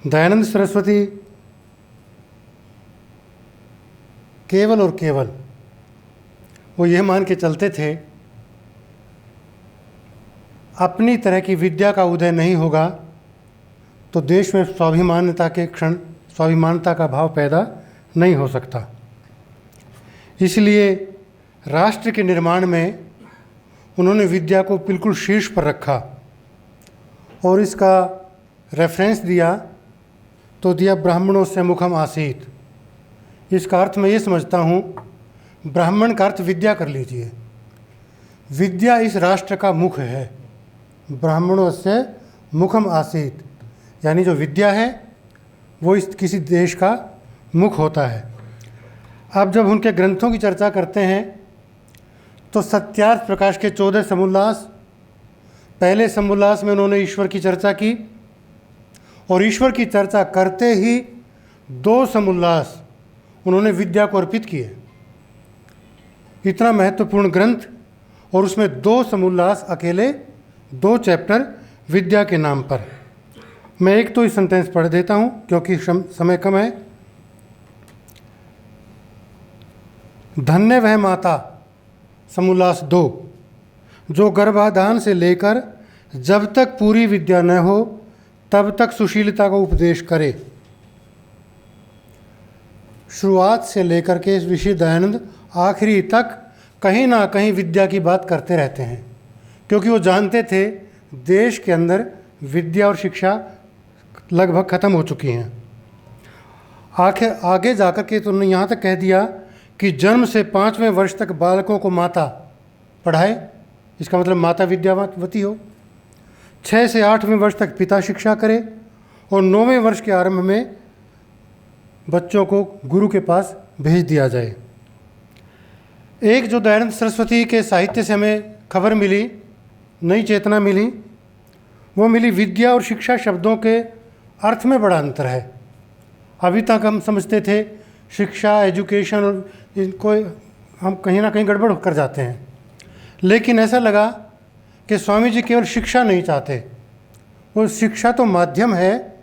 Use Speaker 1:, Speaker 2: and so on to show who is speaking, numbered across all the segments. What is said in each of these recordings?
Speaker 1: दयानंद सरस्वती केवल और केवल वो ये मान के चलते थे, अपनी तरह की विद्या का उदय नहीं होगा तो देश में स्वाभिमानता का भाव पैदा नहीं हो सकता। इसलिए राष्ट्र के निर्माण में उन्होंने विद्या को बिल्कुल शीर्ष पर रखा और इसका रेफरेंस दिया तो दिया ब्राह्मणों से मुखम आसीत। इसका अर्थ मैं ये समझता हूँ, ब्राह्मण का अर्थ विद्या कर लीजिए। विद्या इस राष्ट्र का मुख है। ब्राह्मणों से मुखम आसीत, यानी जो विद्या है वो इस किसी देश का मुख होता है। अब जब उनके ग्रंथों की चर्चा करते हैं तो सत्यार्थ प्रकाश के 14 समुल्लास, पहले समुल्लास में उन्होंने ईश्वर की चर्चा की और ईश्वर की चर्चा करते ही 2 समुल्लास उन्होंने विद्या को अर्पित किए। इतना महत्वपूर्ण ग्रंथ और उसमें 2 समुल्लास, अकेले 2 चैप्टर विद्या के नाम पर। मैं एक तो इस सेंटेंस पढ़ देता हूँ क्योंकि समय कम है। धन्य वह माता, समुल्लास 2, जो गर्भाधान से लेकर जब तक पूरी विद्या न हो तब तक सुशीलता का उपदेश करे। शुरुआत से लेकर के ऋषि दयानंद आखिरी तक कहीं ना कहीं विद्या की बात करते रहते हैं, क्योंकि वो जानते थे देश के अंदर विद्या और शिक्षा लगभग ख़त्म हो चुकी हैं। आगे जाकर के तो उन्होंने यहाँ तक कह दिया कि जन्म से 5वें वर्ष तक बालकों को माता पढ़ाए, इसका मतलब माता विद्यावती हो। 6 से 8वें वर्ष तक पिता शिक्षा करे और 9वें वर्ष के आरंभ में बच्चों को गुरु के पास भेज दिया जाए। एक जो दयानंद सरस्वती के साहित्य से हमें खबर मिली, नई चेतना मिली, वो मिली विद्या और शिक्षा शब्दों के अर्थ में बड़ा अंतर है। अभी तक हम समझते थे शिक्षा, एजुकेशन, और इनको हम कहीं ना कहीं गड़बड़ कर जाते हैं, लेकिन ऐसा लगा कि स्वामी जी केवल शिक्षा नहीं चाहते, वो शिक्षा तो माध्यम है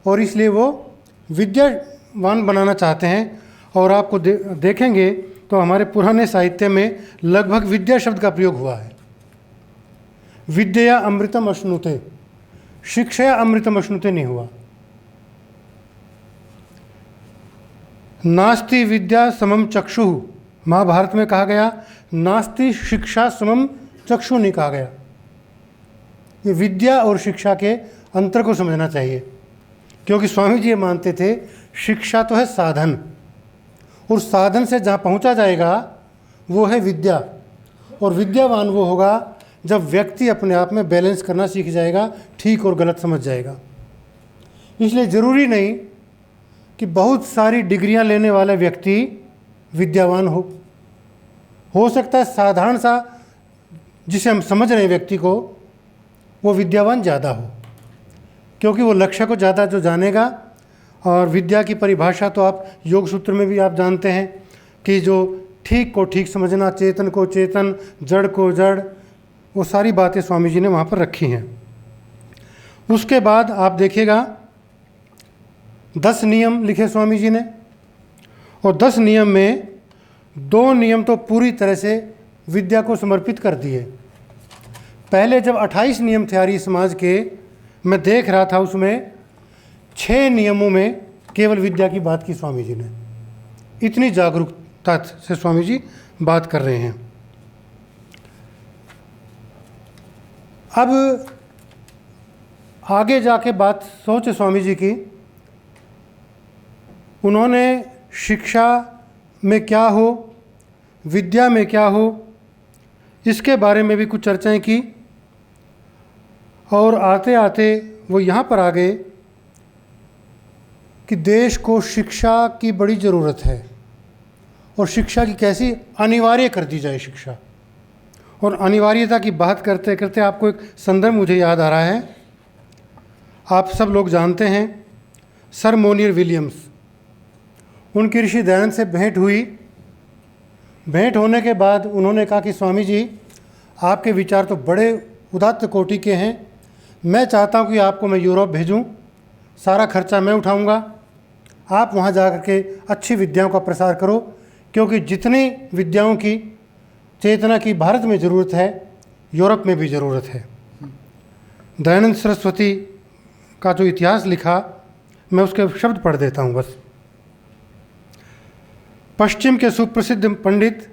Speaker 1: और इसलिए वो विद्यावान बनाना चाहते हैं। और आपको देखेंगे तो हमारे पुराने साहित्य में लगभग विद्या शब्द का प्रयोग हुआ है। विद्या अमृतम अश्नुते, शिक्षया अमृतम अश्नुते नहीं हुआ। नास्ति विद्या समम चक्षु, महाभारत में कहा गया, नास्ति शिक्षा समम चक्षु नहीं कहा गया। ये विद्या और शिक्षा के अंतर को समझना चाहिए, क्योंकि स्वामी जी ये मानते थे शिक्षा तो है साधन, और साधन से जहाँ पहुँचा जाएगा वो है विद्या, और विद्यावान वो होगा जब व्यक्ति अपने आप में बैलेंस करना सीख जाएगा, ठीक और गलत समझ जाएगा। इसलिए ज़रूरी नहीं कि बहुत सारी डिग्रियां लेने वाला व्यक्ति विद्यावान हो सकता है साधारण सा जिसे हम समझ रहे हैं व्यक्ति को, वो विद्यावान ज़्यादा हो, क्योंकि वो लक्ष्य को ज़्यादा जो जानेगा। और विद्या की परिभाषा तो आप योग सूत्र में भी आप जानते हैं कि जो ठीक को ठीक समझना, चेतन को चेतन, जड़ को जड़, वो सारी बातें स्वामी जी ने वहाँ पर रखी हैं। उसके बाद आप देखिएगा 10 नियम लिखे स्वामी जी ने, और 10 नियम में 2 नियम तो पूरी तरह से विद्या को समर्पित कर दिए। पहले जब 28 नियम थे आर्य समाज के, मैं देख रहा था उसमें 6 नियमों में केवल विद्या की बात की स्वामी जी ने। इतनी जागरूकता से स्वामी जी बात कर रहे हैं। अब आगे जाके बात सोचे स्वामी जी की, उन्होंने शिक्षा में क्या हो, विद्या में क्या हो, इसके बारे में भी कुछ चर्चाएं की, और आते आते वो यहाँ पर आ गए कि देश को शिक्षा की बड़ी ज़रूरत है और शिक्षा की कैसी अनिवार्य कर दी जाए शिक्षा। और अनिवार्यता की बात करते करते आपको एक संदर्भ मुझे याद आ रहा है। आप सब लोग जानते हैं सर मोनियर विलियम्स, उनकी ऋषि दयानंद से भेंट हुई। भेंट होने के बाद उन्होंने कहा कि स्वामी जी, आपके विचार तो बड़े उदात्त कोटि के हैं, मैं चाहता हूँ कि आपको मैं यूरोप भेजूँ, सारा खर्चा मैं उठाऊंगा, आप वहाँ जा कर के अच्छी विद्याओं का प्रसार करो, क्योंकि जितनी विद्याओं की चेतना की भारत में ज़रूरत है, यूरोप में भी ज़रूरत है। दयानंद सरस्वती का जो इतिहास लिखा, मैं उसके शब्द पढ़ देता हूँ बस। पश्चिम के सुप्रसिद्ध पंडित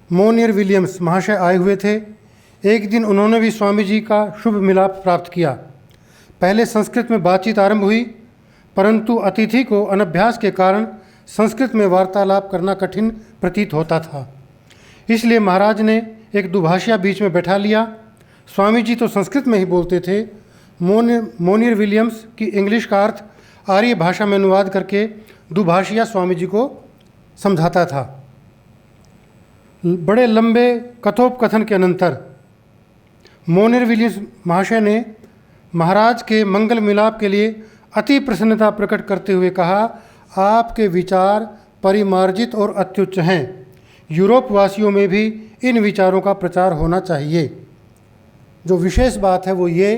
Speaker 1: मोनियर विलियम्स महाशय आए हुए थे। एक दिन उन्होंने भी स्वामी जी का शुभ मिलाप प्राप्त किया। पहले संस्कृत में बातचीत आरंभ हुई, परंतु अतिथि को अनभ्यास के कारण संस्कृत में वार्तालाप करना कठिन प्रतीत होता था। इसलिए महाराज ने एक दुभाषिया बीच में बैठा लिया। स्वामी जी तो संस्कृत में ही बोलते थे। मोनियर विलियम्स की इंग्लिश का अर्थ आर्य भाषा में अनुवाद करके दुभाषिया स्वामी जी को समझाता था। बड़े लंबे कथोपकथन के अनंतर मोनियर विलियम्स महाशय ने महाराज के मंगल मिलाप के लिए अति प्रसन्नता प्रकट करते हुए कहा, आपके विचार परिमार्जित और अत्युच्च हैं। यूरोप वासियों में भी इन विचारों का प्रचार होना चाहिए। जो विशेष बात है वो ये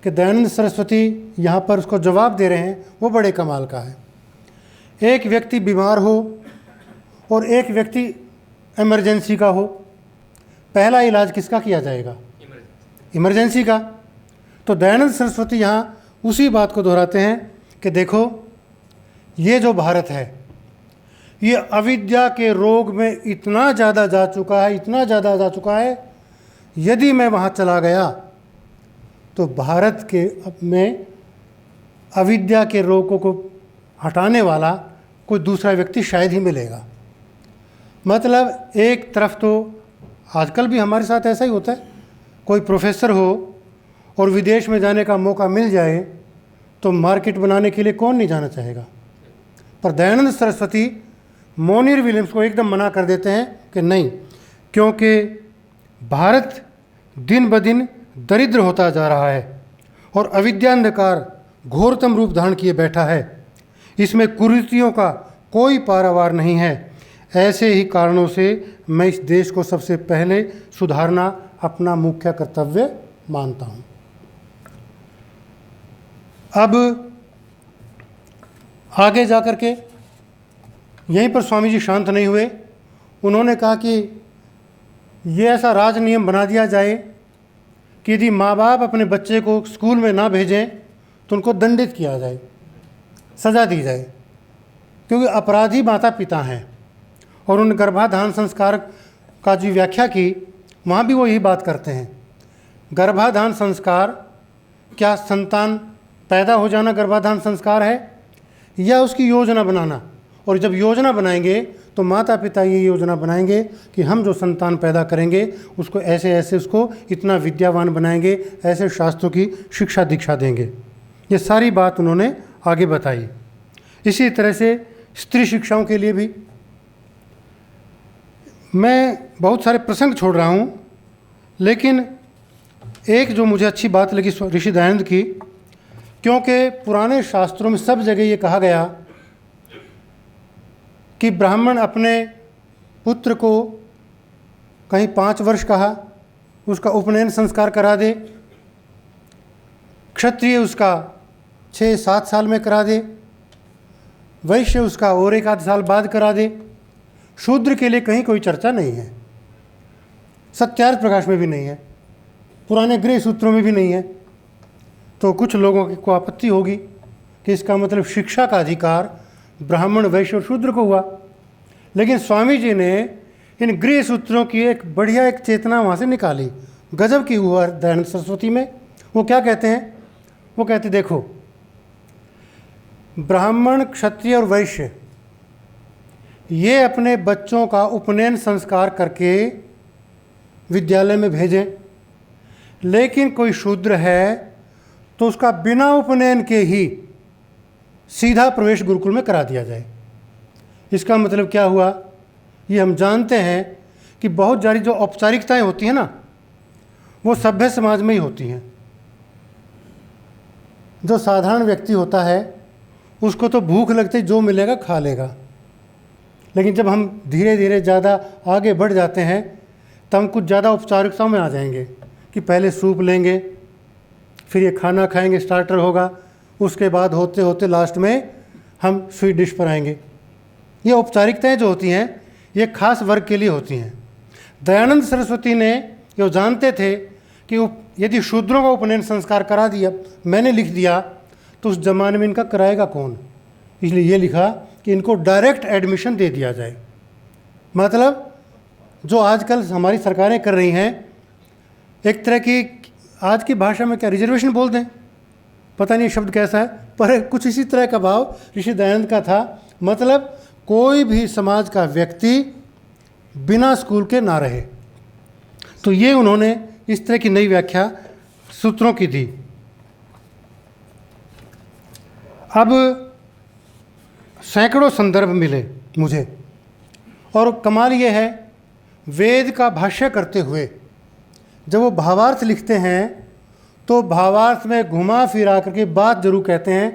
Speaker 1: कि दयानंद सरस्वती यहाँ पर उसको जवाब दे रहे हैं, वो बड़े कमाल का है। एक व्यक्ति बीमार हो और एक व्यक्ति इमरजेंसी का हो, पहला इलाज किसका किया जाएगा? इमरजेंसी का। तो दयानंद सरस्वती यहाँ उसी बात को दोहराते हैं कि देखो, ये जो भारत है, ये अविद्या के रोग में इतना ज़्यादा जा चुका है, इतना ज़्यादा जा चुका है, यदि मैं वहाँ चला गया तो भारत के में अविद्या के रोगों को हटाने वाला कोई दूसरा व्यक्ति शायद ही मिलेगा। मतलब एक तरफ तो आजकल भी हमारे साथ ऐसा ही होता है, कोई प्रोफेसर हो और विदेश में जाने का मौका मिल जाए तो मार्केट बनाने के लिए कौन नहीं जाना चाहेगा। पर दयानंद सरस्वती मोनियर विलियम्स को एकदम मना कर देते हैं कि नहीं, क्योंकि भारत दिन ब दिन दरिद्र होता जा रहा है और अविद्यांधकार घोरतम रूप धारण किए बैठा है। इसमें कुरीतियों का कोई पारावार नहीं है। ऐसे ही कारणों से मैं इस देश को सबसे पहले सुधारना अपना मुख्य कर्तव्य मानता हूँ। अब आगे जाकर के यहीं पर स्वामी जी शांत नहीं हुए। उन्होंने कहा कि ये ऐसा राज नियम बना दिया जाए कि यदि माँ बाप अपने बच्चे को स्कूल में ना भेजें तो उनको दंडित किया जाए, सज़ा दी जाए, क्योंकि अपराधी माता पिता हैं। और उन गर्भाधान संस्कार का जो व्याख्या की, वहाँ भी वो यही बात करते हैं। गर्भाधान संस्कार क्या संतान पैदा हो जाना गर्भाधान संस्कार है, या उसकी योजना बनाना? और जब योजना बनाएंगे तो माता पिता ये योजना बनाएंगे कि हम जो संतान पैदा करेंगे उसको ऐसे ऐसे उसको इतना विद्यावान बनाएंगे, ऐसे शास्त्रों की शिक्षा दीक्षा देंगे। ये सारी बात उन्होंने आगे बताई। इसी तरह से स्त्री शिक्षाओं के लिए भी मैं बहुत सारे प्रसंग छोड़ रहा हूँ, लेकिन एक जो मुझे अच्छी बात लगी ऋषि दयानंद की, क्योंकि पुराने शास्त्रों में सब जगह ये कहा गया कि ब्राह्मण अपने पुत्र को कहीं 5 वर्ष कहा, उसका उपनयन संस्कार करा दे, क्षत्रिय उसका 6-7 साल में करा दे, वैश्य उसका और 1 आध साल बाद करा दे। शूद्र के लिए कहीं कोई चर्चा नहीं है, सत्यार्थ प्रकाश में भी नहीं है, पुराने गृह सूत्रों में भी नहीं है। तो कुछ लोगों को आपत्ति होगी कि इसका मतलब शिक्षा का अधिकार ब्राह्मण वैश्य और शूद्र को हुआ। लेकिन स्वामी जी ने इन गृह सूत्रों की एक बढ़िया एक चेतना वहाँ से निकाली, गजब की हुआ दयानंद सरस्वती में। वो क्या कहते हैं? वो कहते देखो, ब्राह्मण क्षत्रिय और वैश्य ये अपने बच्चों का उपनयन संस्कार करके विद्यालय में भेजें, लेकिन कोई शूद्र है तो उसका बिना उपनयन के ही सीधा प्रवेश गुरुकुल में करा दिया जाए। इसका मतलब क्या हुआ? ये हम जानते हैं कि बहुत सारी जो औपचारिकताएं होती हैं ना, वो सभ्य समाज में ही होती हैं। जो साधारण व्यक्ति होता है उसको तो भूख लगती जो मिलेगा खा लेगा, लेकिन जब हम धीरे धीरे ज़्यादा आगे बढ़ जाते हैं तब हम कुछ ज़्यादा औपचारिकताओं में आ जाएंगे कि पहले सूप लेंगे, फिर ये खाना खाएंगे, स्टार्टर होगा, उसके बाद होते होते लास्ट में हम स्वीट डिश पर आएंगे। ये औपचारिकताएं जो होती हैं ये खास वर्ग के लिए होती हैं। दयानंद सरस्वती ने जो जानते थे कि यदि शूद्रों का उपनयन संस्कार करा दिया, मैंने लिख दिया, तो उस जमाने में इनका कराएगा कौन, इसलिए ये लिखा कि इनको डायरेक्ट एडमिशन दे दिया जाए। मतलब जो आजकल हमारी सरकारें कर रही हैं, एक तरह की आज की भाषा में क्या रिजर्वेशन बोल दें, पता नहीं शब्द कैसा है, पर कुछ इसी तरह का भाव ऋषि दयानंद का था। मतलब कोई भी समाज का व्यक्ति बिना स्कूल के ना रहे। तो ये उन्होंने इस तरह की नई व्याख्या सूत्रों की दी। अब सैकड़ों संदर्भ मिले मुझे, और कमाल ये है, वेद का भाष्य करते हुए जब वो भावार्थ लिखते हैं तो भावार्थ में घुमा फिरा करके बात जरूर कहते हैं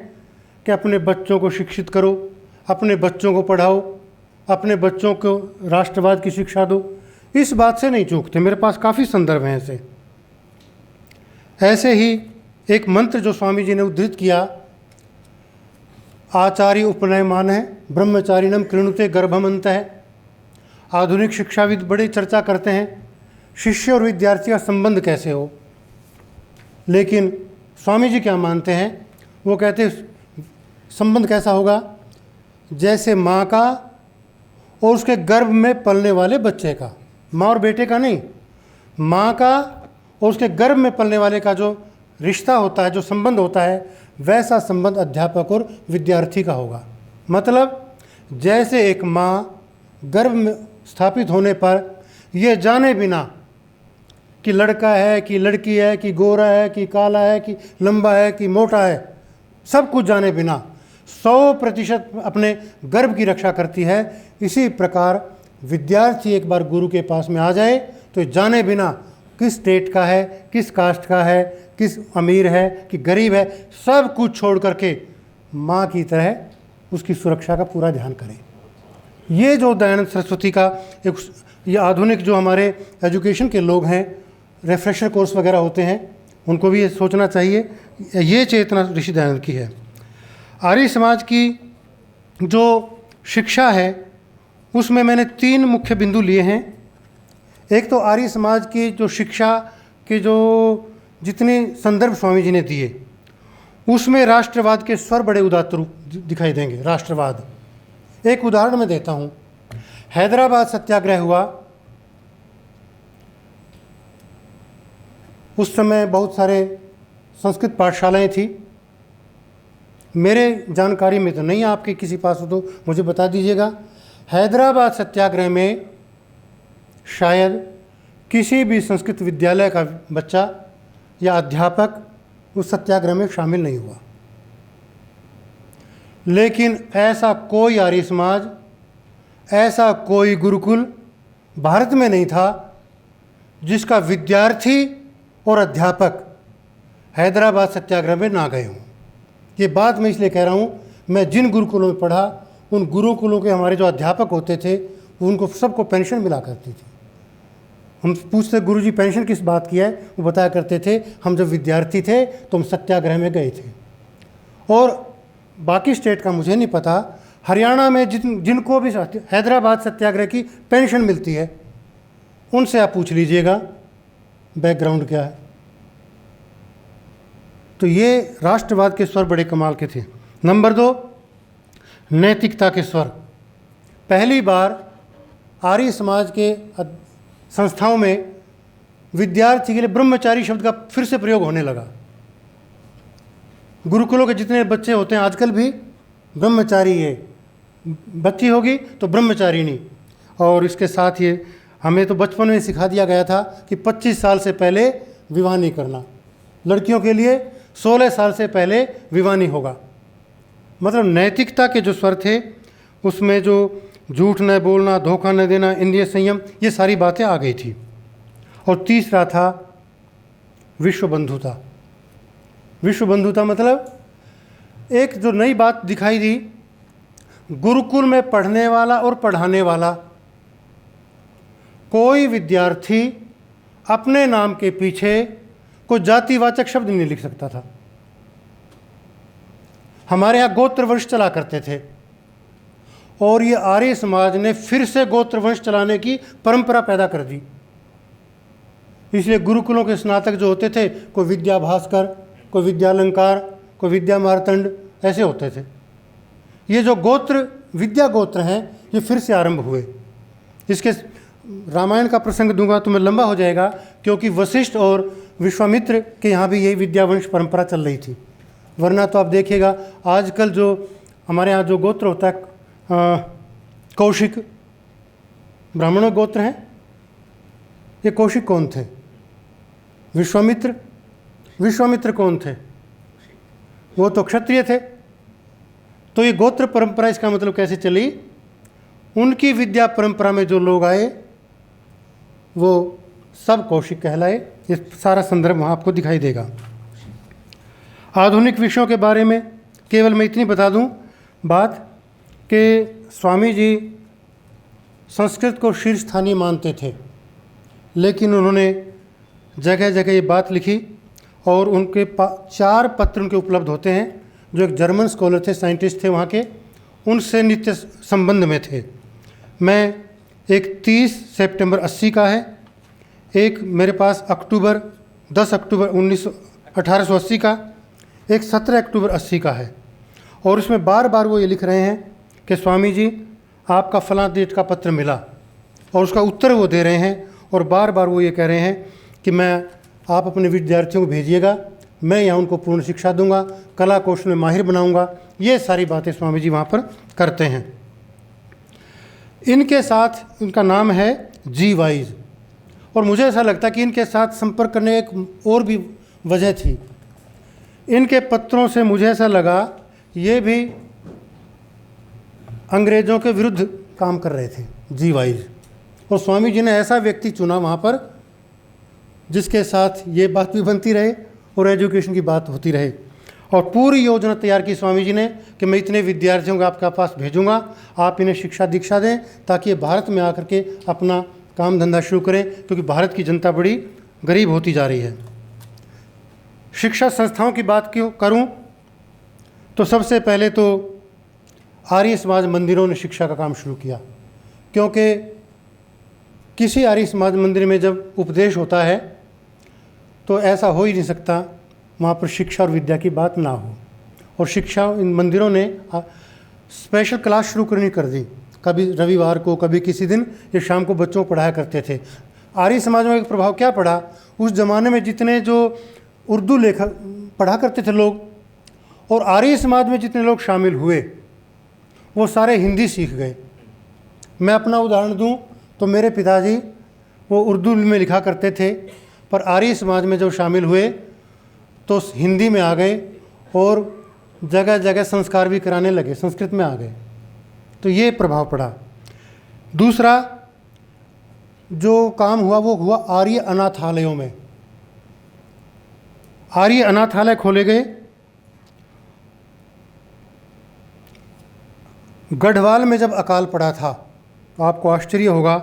Speaker 1: कि अपने बच्चों को शिक्षित करो, अपने बच्चों को पढ़ाओ, अपने बच्चों को राष्ट्रवाद की शिक्षा दो। इस बात से नहीं चूकते। मेरे पास काफ़ी संदर्भ हैं ऐसे। ऐसे ही एक मंत्र जो स्वामी जी ने उद्धृत किया, आचार्य उपनयमान है ब्रह्मचारिणम कृणुते गर्भमंत है। आधुनिक शिक्षाविद बड़ी चर्चा करते हैं शिष्य और विद्यार्थी का संबंध कैसे हो, लेकिन स्वामी जी क्या मानते हैं, वो कहते हैं संबंध कैसा होगा, जैसे माँ का और उसके गर्भ में पलने वाले बच्चे का, माँ और बेटे का नहीं, माँ का और उसके गर्भ में पलने वाले का जो रिश्ता होता है, जो संबंध होता है, वैसा संबंध अध्यापक और विद्यार्थी का होगा। मतलब जैसे एक माँ गर्भ में स्थापित होने पर यह जाने बिना कि लड़का है कि लड़की है कि गोरा है कि काला है कि लंबा है कि मोटा है, सब कुछ जाने बिना 100% अपने गर्भ की रक्षा करती है, इसी प्रकार विद्यार्थी एक बार गुरु के पास में आ जाए तो जाने बिना किस स्टेट का है, किस कास्ट का है, किस अमीर है कि गरीब है, सब कुछ छोड़ करके माँ की तरह उसकी सुरक्षा का पूरा ध्यान करें। ये जो दयानंद सरस्वती का एक, ये आधुनिक जो हमारे एजुकेशन के लोग हैं, रिफ्रेशर कोर्स वगैरह होते हैं, उनको भी ये सोचना चाहिए। ये चेतना ऋषि दयानंद की है। आर्य समाज की जो शिक्षा है उसमें मैंने 3 मुख्य बिंदु लिए हैं। एक तो आर्य समाज की जो शिक्षा के जो जितने संदर्भ स्वामी जी ने दिए, उसमें राष्ट्रवाद के स्वर बड़े उदात्त रूप दिखाई देंगे। राष्ट्रवाद, एक उदाहरण मैं देता हूँ। हैदराबाद सत्याग्रह हुआ, उस समय बहुत सारे संस्कृत पाठशालाएं थी। मेरे जानकारी में तो नहीं, आपके किसी पास हो तो मुझे बता दीजिएगा। हैदराबाद सत्याग्रह में शायद किसी भी संस्कृत विद्यालय का बच्चा या अध्यापक उस सत्याग्रह में शामिल नहीं हुआ। लेकिन ऐसा कोई आर्य समाज, ऐसा कोई गुरुकुल भारत में नहीं था जिसका विद्यार्थी और अध्यापक हैदराबाद सत्याग्रह में ना गए हों। ये बात मैं इसलिए कह रहा हूँ, मैं जिन गुरुकुलों में पढ़ा, उन गुरुकुलों के हमारे जो अध्यापक होते थे उनको सबको पेंशन मिला करती थी। हम पूछते गुरुजी पेंशन किस बात की है, वो बताया करते थे हम जब विद्यार्थी थे तो हम सत्याग्रह में गए थे। और बाकी स्टेट का मुझे नहीं पता, हरियाणा में जिनको भी हैदराबाद सत्याग्रह की पेंशन मिलती है, उनसे आप पूछ लीजिएगा बैकग्राउंड क्या है। तो ये राष्ट्रवाद के स्वर बड़े कमाल के थे। नंबर 2, नैतिकता के स्वर। पहली बार आर्य समाज के संस्थाओं में विद्यार्थी के लिए ब्रह्मचारी शब्द का फिर से प्रयोग होने लगा। गुरुकुलों के जितने बच्चे होते हैं आजकल भी ब्रह्मचारी है, बच्ची होगी तो ब्रह्मचारिणी। और इसके साथ ये हमें तो बचपन में सिखा दिया गया था कि 25 साल से पहले विवाह नहीं करना, लड़कियों के लिए 16 साल से पहले विवाह नहीं होगा। मतलब नैतिकता के जो स्वर थे उसमें जो झूठ न बोलना, धोखा न देना, इंद्रिय संयम, ये सारी बातें आ गई थी। और तीसरा था विश्व बंधुता। विश्व बंधुता मतलब एक जो नई बात दिखाई दी, गुरुकुल में पढ़ने वाला और पढ़ाने वाला कोई विद्यार्थी अपने नाम के पीछे कोई जातिवाचक शब्द नहीं लिख सकता था। हमारे यहाँ गोत्र वंश चला करते थे और ये आर्य समाज ने फिर से गोत्र वंश चलाने की परंपरा पैदा कर दी। इसलिए गुरुकुलों के स्नातक जो होते थे, कोई विद्या भास्कर, कोई विद्यालंकार, कोई विद्या मार्तंड, ऐसे होते थे। ये जो गोत्र विद्या गोत्र हैं ये फिर से आरंभ हुए। इसके रामायण का प्रसंग दूंगा तो मैं लंबा हो जाएगा, क्योंकि वशिष्ठ और विश्वामित्र के यहाँ भी यही विद्यावंश परंपरा चल रही थी। वरना तो आप देखिएगा आजकल जो हमारे यहाँ जो गोत्र होता है, कौशिक ब्राह्मणों गोत्र हैं। ये कौशिक कौन थे? विश्वामित्र। विश्वामित्र कौन थे? वो तो क्षत्रिय थे। तो ये गोत्र परंपरा, इसका मतलब कैसे चली? उनकी विद्या परंपरा में जो लोग आए वो सब कौशिक कहलाए। ये सारा संदर्भ वहाँ आपको दिखाई देगा। आधुनिक विषयों के बारे में केवल मैं इतनी बता दूं बात कि स्वामी जी संस्कृत को शीर्ष स्थानीय मानते थे, लेकिन उन्होंने जगह जगह ये बात लिखी और उनके 4 पत्र उनके उपलब्ध होते हैं। जो एक जर्मन स्कॉलर थे, साइंटिस्ट थे वहाँ के, उनसे नित्य संबंध में थे। मैं एक 30 सितंबर 80 का है, एक मेरे पास 10 अक्टूबर 1880 का, एक 17 अक्टूबर 80 का है। और उसमें बार बार वो ये लिख रहे हैं कि स्वामी जी आपका फलां डेट का पत्र मिला, और उसका उत्तर वो दे रहे हैं। और बार बार वो ये कह रहे हैं कि आप अपने विद्यार्थियों को भेजिएगा, मैं यहाँ उनको पूर्ण शिक्षा दूंगा, कला कौशल में माहिर बनाऊंगा। ये सारी बातें स्वामी जी वहाँ पर करते हैं। इनके साथ, इनका नाम है जी वाइज, और मुझे ऐसा लगता है कि इनके साथ संपर्क करने एक और भी वजह थी। इनके पत्रों से मुझे ऐसा लगा ये भी अंग्रेज़ों के विरुद्ध काम कर रहे थे, जी वाइज। और स्वामी जी ने ऐसा व्यक्ति चुना वहाँ पर जिसके साथ ये बात भी बनती रहे और एजुकेशन की बात होती रहे। और पूरी योजना तैयार की स्वामी जी ने कि मैं इतने विद्यार्थियों को आपके पास भेजूंगा, आप इन्हें शिक्षा दीक्षा दें ताकि ये भारत में आकर के अपना काम धंधा शुरू करें, क्योंकि भारत की जनता बड़ी गरीब होती जा रही है। शिक्षा संस्थाओं की बात क्यों करूं तो सबसे पहले तो आर्य समाज मंदिरों ने शिक्षा का काम शुरू किया, क्योंकि किसी आर्य समाज मंदिर में जब उपदेश होता है तो ऐसा हो ही नहीं सकता वहाँ पर शिक्षा और विद्या की बात ना हो। और शिक्षा, इन मंदिरों ने स्पेशल क्लास शुरू करनी कर दी, कभी रविवार को, कभी किसी दिन, ये शाम को बच्चों को पढ़ाया करते थे। आर्य समाज में एक प्रभाव क्या पड़ा, उस ज़माने में जितने जो उर्दू लेखक पढ़ा करते थे लोग, और आर्य समाज में जितने लोग शामिल हुए वो सारे हिंदी सीख गए। मैं अपना उदाहरण दूं तो मेरे पिताजी वो उर्दू में लिखा करते थे, पर आर्य समाज में जब शामिल हुए तो हिंदी में आ गए और जगह जगह संस्कार भी कराने लगे, संस्कृत में आ गए। तो ये प्रभाव पड़ा। दूसरा जो काम हुआ वो हुआ आर्य अनाथालयों में। आर्य अनाथालय खोले गए। गढ़वाल में जब अकाल पड़ा था तो आपको आश्चर्य होगा,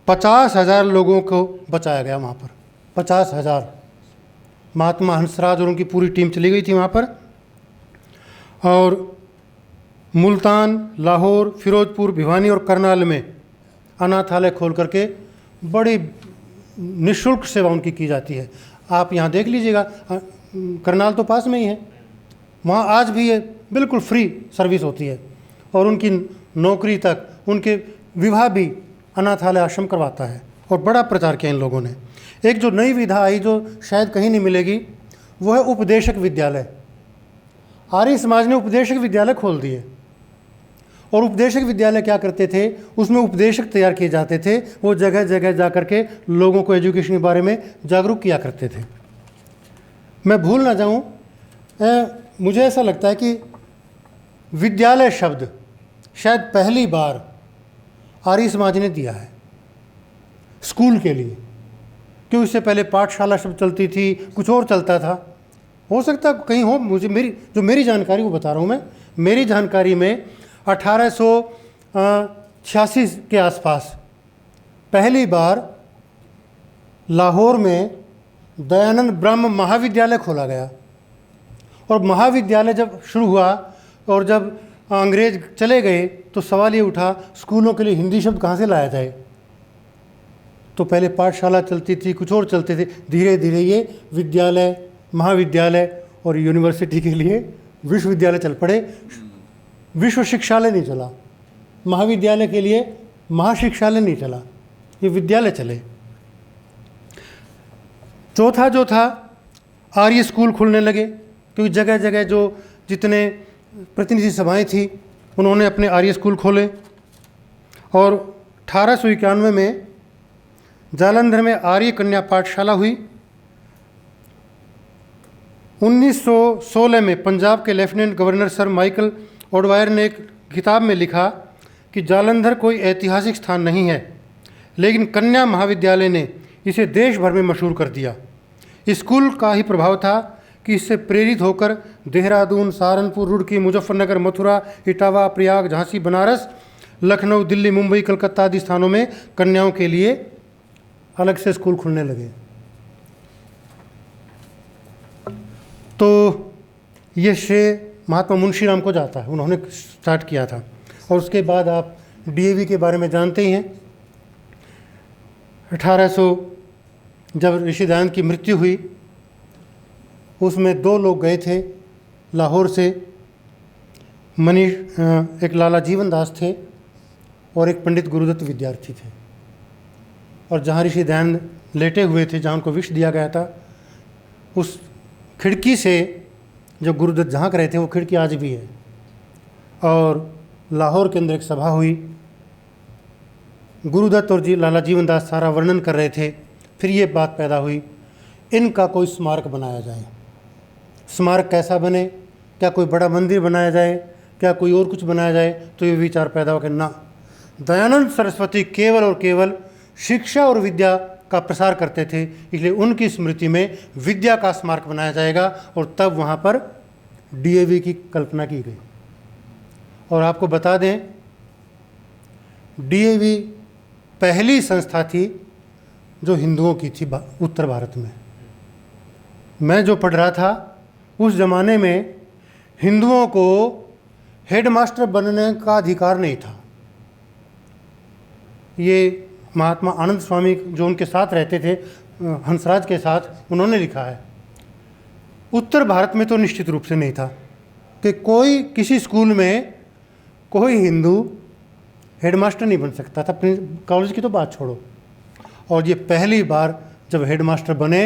Speaker 1: 50,000 लोगों को बचाया गया वहाँ पर। 50,000। महात्मा हंसराज और उनकी पूरी टीम चली गई थी वहाँ पर। और मुल्तान, लाहौर, फिरोजपुर, भिवानी और करनाल में अनाथालय खोल करके बड़ी निःशुल्क सेवा उनकी की जाती है। आप यहाँ देख लीजिएगा, करनाल तो पास में ही है, वहाँ आज भी ये बिल्कुल फ्री सर्विस होती है। और उनकी नौकरी तक, उनके विवाह भी अनाथालय आश्रम करवाता है। और बड़ा प्रचार किया इन लोगों ने। एक जो नई विधा आई जो शायद कहीं नहीं मिलेगी, वो है उपदेशक विद्यालय। आर्य समाज ने उपदेशक विद्यालय खोल दिए। और उपदेशक विद्यालय क्या करते थे, उसमें उपदेशक तैयार किए जाते थे। वो जगह जगह जा कर के लोगों को एजुकेशन के बारे में जागरूक किया करते थे। मैं भूल ना जाऊं, मुझे ऐसा लगता है कि विद्यालय शब्द शायद पहली बार आर्य समाज ने दिया है स्कूल के लिए, क्योंकि उससे पहले पाठशाला शब्द चलती थी, कुछ और चलता था। हो सकता कहीं हो, मुझे मेरी जानकारी वो बता रहा हूँ मैं। मेरी जानकारी में 1886 के आसपास पहली बार लाहौर में दयानंद ब्रह्म महाविद्यालय खोला गया। और महाविद्यालय जब शुरू हुआ और जब अंग्रेज चले गए तो सवाल ये उठा स्कूलों के लिए हिंदी शब्द कहाँ से लाया जाए। तो पहले पाठशाला चलती थी, कुछ और चलते थे, धीरे धीरे ये विद्यालय, महाविद्यालय और यूनिवर्सिटी के लिए विश्वविद्यालय चल पड़े। विश्व शिक्षालय नहीं चला, महाविद्यालय के लिए महाशिक्षालय नहीं चला, ये विद्यालय चले। चौथा जो था, आर्य स्कूल खुलने लगे, क्योंकि जगह जगह जो जितने प्रतिनिधि सभाएं थी उन्होंने अपने आर्य स्कूल खोले। और 1891 में जालंधर में आर्य कन्या पाठशाला हुई। 1916 में पंजाब के लेफ्टिनेंट गवर्नर सर माइकल ऑडवायर ने एक किताब में लिखा कि जालंधर कोई ऐतिहासिक स्थान नहीं है, लेकिन कन्या महाविद्यालय ने इसे देश भर में मशहूर कर दिया। स्कूल का ही प्रभाव था कि इससे प्रेरित होकर देहरादून, सहारनपुर, रुड़की, मुजफ्फरनगर, मथुरा, इटावा, प्रयाग, झांसी, बनारस, लखनऊ, दिल्ली, मुंबई, कलकत्ता आदि स्थानों में कन्याओं के लिए अलग से स्कूल खुलने लगे। तो ये श्रेय महात्मा मुंशीराम को जाता है, उन्होंने स्टार्ट किया था। और उसके बाद आप डीएवी के बारे में जानते ही हैं। 1800 जब ऋषि दयानंद की मृत्यु हुई, उसमें 2 लोग गए थे लाहौर से, मनीष, एक लाला जीवन दास थे और एक पंडित गुरुदत्त विद्यार्थी थे। और जहाँ ऋषि दयानंद लेटे हुए थे, जहाँ उनको विष दिया गया था, उस खिड़की से जो गुरुदत्त झांक रहे थे वो खिड़की आज भी है। और लाहौर के अंदर एक सभा हुई, गुरुदत्त और लाला जीवन दास सारा वर्णन कर रहे थे। फिर ये बात पैदा हुई, इनका कोई स्मारक बनाया जाए। स्मारक कैसा बने, क्या कोई बड़ा मंदिर बनाया जाए, क्या कोई और कुछ बनाया जाए। तो ये विचार पैदा हो कि ना, दयानंद सरस्वती केवल और केवल शिक्षा और विद्या का प्रसार करते थे, इसलिए उनकी स्मृति में विद्या का स्मारक बनाया जाएगा। और तब वहाँ पर डीएवी की कल्पना की गई। और आपको बता दें, डीएवी पहली संस्था थी जो हिंदुओं की थी उत्तर भारत में। मैं जो पढ़ रहा था उस ज़माने में हिंदुओं को हेडमास्टर बनने का अधिकार नहीं था। ये महात्मा आनंद स्वामी जो उनके साथ रहते थे, हंसराज के साथ, उन्होंने लिखा है। उत्तर भारत में तो निश्चित रूप से नहीं था कि कोई किसी स्कूल में कोई हिंदू हेडमास्टर नहीं बन सकता था। कॉलेज की तो बात छोड़ो। और ये पहली बार जब हेडमास्टर बने,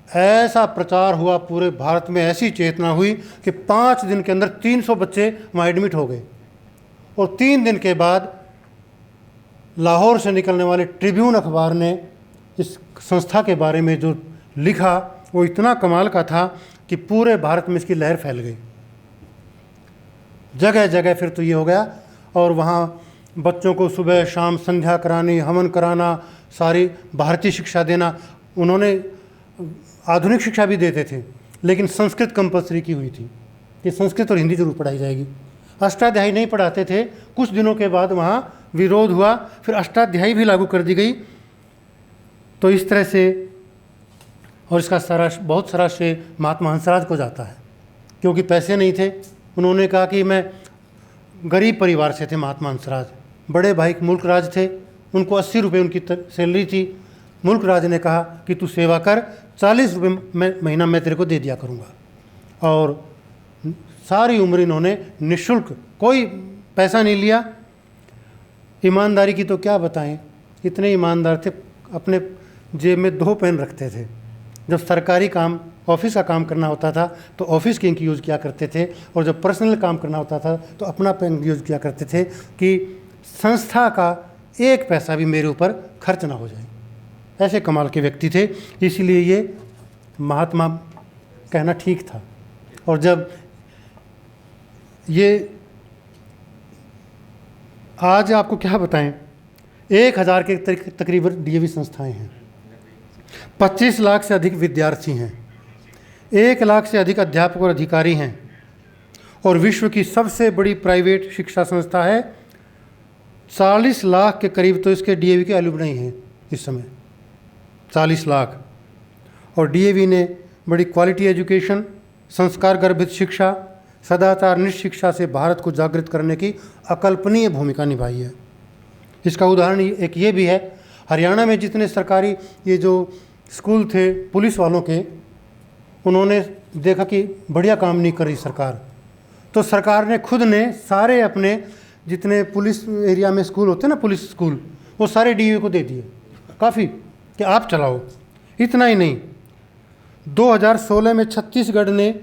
Speaker 1: ऐसा प्रचार हुआ पूरे भारत में, ऐसी चेतना हुई कि 5 दिन के अंदर 300 बच्चे वहाँ एडमिट हो गए। और 3 दिन के बाद लाहौर से निकलने वाले ट्रिब्यून अखबार ने इस संस्था के बारे में जो लिखा वो इतना कमाल का था कि पूरे भारत में इसकी लहर फैल गई। जगह जगह फिर तो ये हो गया। और वहाँ बच्चों को सुबह शाम संध्या करानी, हवन कराना, सारी भारतीय शिक्षा देना। उन्होंने आधुनिक शिक्षा भी देते थे, लेकिन संस्कृत कंपलसरी की हुई थी कि संस्कृत और हिंदी जरूर पढ़ाई जाएगी। अष्टाध्यायी नहीं पढ़ाते थे। कुछ दिनों के बाद वहाँ विरोध हुआ, फिर अष्टाध्यायी भी लागू कर दी गई। तो इस तरह से, और इसका सारा बहुत सारा श्रेय महात्मा हंसराज को जाता है, क्योंकि पैसे नहीं थे। उन्होंने कहा कि मैं गरीब परिवार से थे महात्मा हंसराज। बड़े भाई मुल्क राज थे, उनको 80 रुपये उनकी सैलरी थी। मुल्क राज ने कहा कि तू सेवा कर, 40 रुपये महीना मैं तेरे को दे दिया करूँगा। और सारी उम्र इन्होंने निःशुल्क, कोई पैसा नहीं लिया। ईमानदारी की तो क्या बताएं, इतने ईमानदार थे, अपने जेब में 2 पेन रखते थे। जब सरकारी काम, ऑफिस का काम करना होता था तो ऑफिस की इंक यूज़ किया करते थे, और जब पर्सनल काम करना होता था तो अपना पेन यूज़ किया करते थे कि संस्था का 1 पैसा भी मेरे ऊपर खर्च ना हो जाए। ऐसे कमाल के व्यक्ति थे, इसीलिए ये महात्मा कहना ठीक था। और जब ये आज आपको क्या बताएं, 1000 के तकरीबन डीएवी संस्थाएं हैं, 25 लाख से अधिक विद्यार्थी हैं, 1 लाख से अधिक अध्यापक और अधिकारी हैं, और विश्व की सबसे बड़ी प्राइवेट शिक्षा संस्था है। 40 लाख के करीब तो इसके डीएवी के एलुमनाई हैं इस समय, 40 लाख। और डीएवी ने बड़ी क्वालिटी एजुकेशन, संस्कार गर्भित शिक्षा, सदाचार निष्ठ शिक्षा से भारत को जागृत करने की अकल्पनीय भूमिका निभाई है। इसका उदाहरण एक ये भी है, हरियाणा में जितने सरकारी ये जो स्कूल थे पुलिस वालों के, उन्होंने देखा कि बढ़िया काम नहीं कर रही सरकार, तो सरकार ने खुद ने सारे अपने जितने पुलिस एरिया में स्कूल होते हैं ना, पुलिस स्कूल, वो सारे डीएवी को दे दिए, काफ़ी कि आप चलाओ। इतना ही नहीं, 2016 में छत्तीसगढ़ ने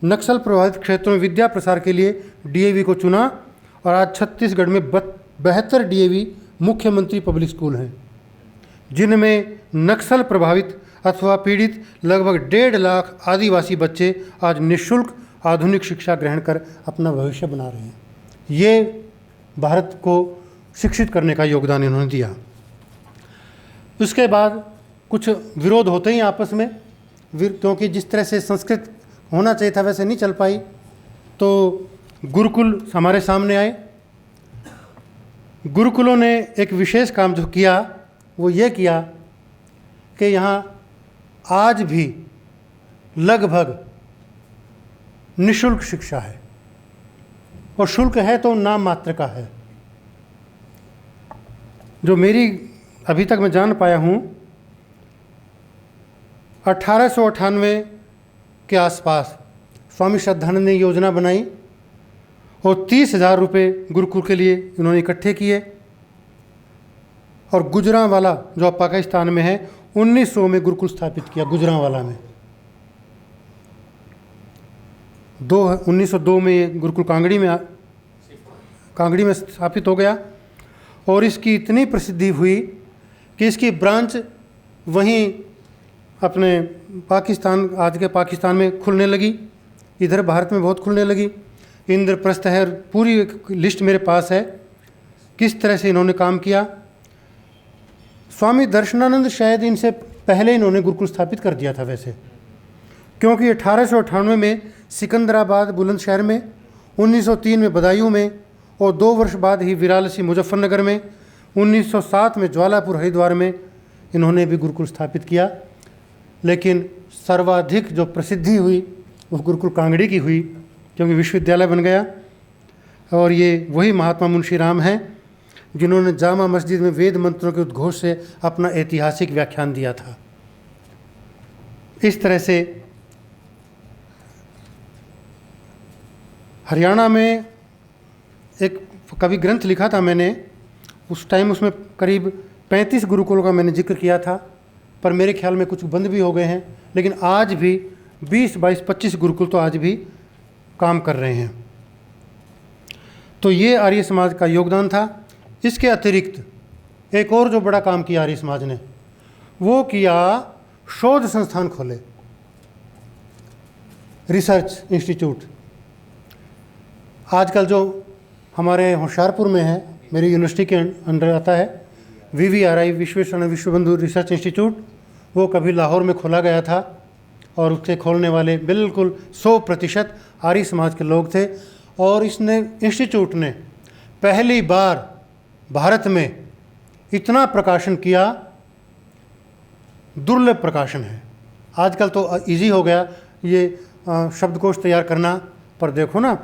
Speaker 1: नक्सल प्रभावित क्षेत्रों में विद्या प्रसार के लिए डीएवी को चुना और आज छत्तीसगढ़ में 72 डीएवी मुख्यमंत्री पब्लिक स्कूल हैं, जिनमें नक्सल प्रभावित अथवा पीड़ित लगभग 1.5 लाख आदिवासी बच्चे आज निःशुल्क आधुनिक शिक्षा ग्रहण कर अपना भविष्य बना रहे हैं। ये भारत को शिक्षित करने का योगदान इन्होंने दिया। उसके बाद कुछ विरोध होते ही आपस में, क्योंकि जिस तरह से संस्कृत होना चाहिए था वैसे नहीं चल पाई, तो गुरुकुल हमारे सामने आए। गुरुकुलों ने एक विशेष काम जो किया वो ये किया कि यहाँ आज भी लगभग निःशुल्क शिक्षा है, और शुल्क है तो नाम मात्र का है। जो मेरी अभी तक मैं जान पाया हूँ, 1898 के आसपास स्वामी श्रद्धानंद ने योजना बनाई और 30,000 रुपये गुरुकुल के लिए इन्होंने इकट्ठे किए, और गुजरांवाला जो अब पाकिस्तान में है 1900 में गुरुकुल स्थापित किया। गुजरांवाला में 1902 में ये गुरुकुल कांगड़ी में स्थापित हो गया, और इसकी इतनी प्रसिद्धि हुई कि इसकी ब्रांच वहीं अपने पाकिस्तान, आज के पाकिस्तान में खुलने लगी, इधर भारत में बहुत खुलने लगी। इंद्रप्रस्थ है, पूरी एक लिस्ट मेरे पास है किस तरह से इन्होंने काम किया। स्वामी दर्शनानंद शायद इनसे पहले इन्होंने गुरुकुल स्थापित कर दिया था वैसे, क्योंकि 1898 में सिकंदराबाद बुलंदशहर में, 1903 में बदायूं में, और 2 वर्ष बाद ही विरालसी मुजफ्फरनगर में, 1907 में ज्वालापुर हरिद्वार में इन्होंने भी गुरुकुल स्थापित किया। लेकिन सर्वाधिक जो प्रसिद्धि हुई वो गुरुकुल कांगड़ी की हुई, क्योंकि विश्वविद्यालय बन गया। और ये वही महात्मा मुंशी राम हैं जिन्होंने जामा मस्जिद में वेद मंत्रों के उद्घोष से अपना ऐतिहासिक व्याख्यान दिया था। इस तरह से हरियाणा में एक कभी ग्रंथ लिखा था मैंने, उस टाइम उसमें करीब 35 गुरुकुलों का मैंने जिक्र किया था, पर मेरे ख्याल में कुछ बंद भी हो गए हैं, लेकिन आज भी 20, 22, 25 गुरुकुल तो आज भी काम कर रहे हैं। तो ये आर्य समाज का योगदान था। इसके अतिरिक्त एक और जो बड़ा काम किया आर्य समाज ने, वो किया शोध संस्थान खोले, रिसर्च इंस्टीट्यूट। आजकल जो हमारे होशियारपुर में है, मेरी यूनिवर्सिटी के अंडर आता है, VVRI Visvesvaraya Vishwabandhu research institute, वो कभी लाहौर में खोला गया था, और उसके खोलने वाले बिल्कुल 100% आर्य समाज के लोग थे। और इसने इंस्टीट्यूट ने पहली बार भारत में इतना प्रकाशन किया, दुर्लभ प्रकाशन है। आजकल तो इजी हो गया ये शब्दकोश तैयार करना, पर देखो ना,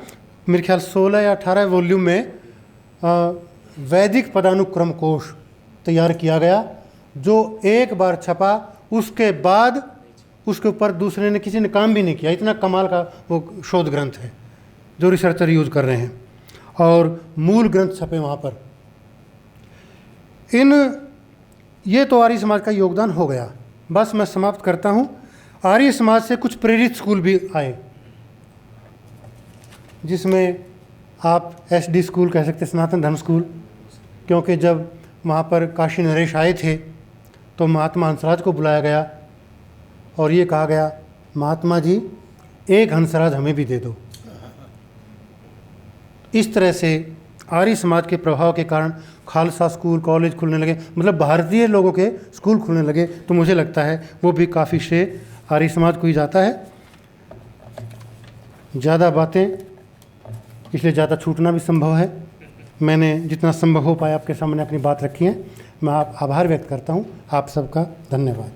Speaker 1: मेरे ख्याल 16 या 18 वॉल्यूम में वैदिक पदानुक्रम कोश तैयार किया गया, जो एक बार छपा, उसके बाद उसके ऊपर दूसरे ने, किसी ने काम भी नहीं किया। इतना कमाल का वो शोध ग्रंथ है जो रिसर्चर यूज़ कर रहे हैं, और मूल ग्रंथ छपे वहाँ पर। ये तो आर्य समाज का योगदान हो गया। बस मैं समाप्त करता हूँ। आर्य समाज से कुछ प्रेरित स्कूल भी आए, जिसमें आप SD स्कूल कह सकते, सनातन धर्म स्कूल, क्योंकि जब वहाँ पर काशी नरेश आए थे तो महात्मा हंसराज को बुलाया गया और ये कहा गया, महात्मा जी एक हंसराज हमें भी दे दो। इस तरह से आर्य समाज के प्रभाव के कारण खालसा स्कूल, कॉलेज खुलने लगे, मतलब भारतीय लोगों के स्कूल खुलने लगे। तो मुझे लगता है वो भी काफ़ी श्रेय आर्य समाज को ही जाता है। ज़्यादा बातें, इसलिए ज़्यादा छूटना भी संभव है। मैंने जितना संभव हो पाया आपके सामने अपनी बात रखी है। मैं आभार व्यक्त करता हूँ। आप सबका धन्यवाद।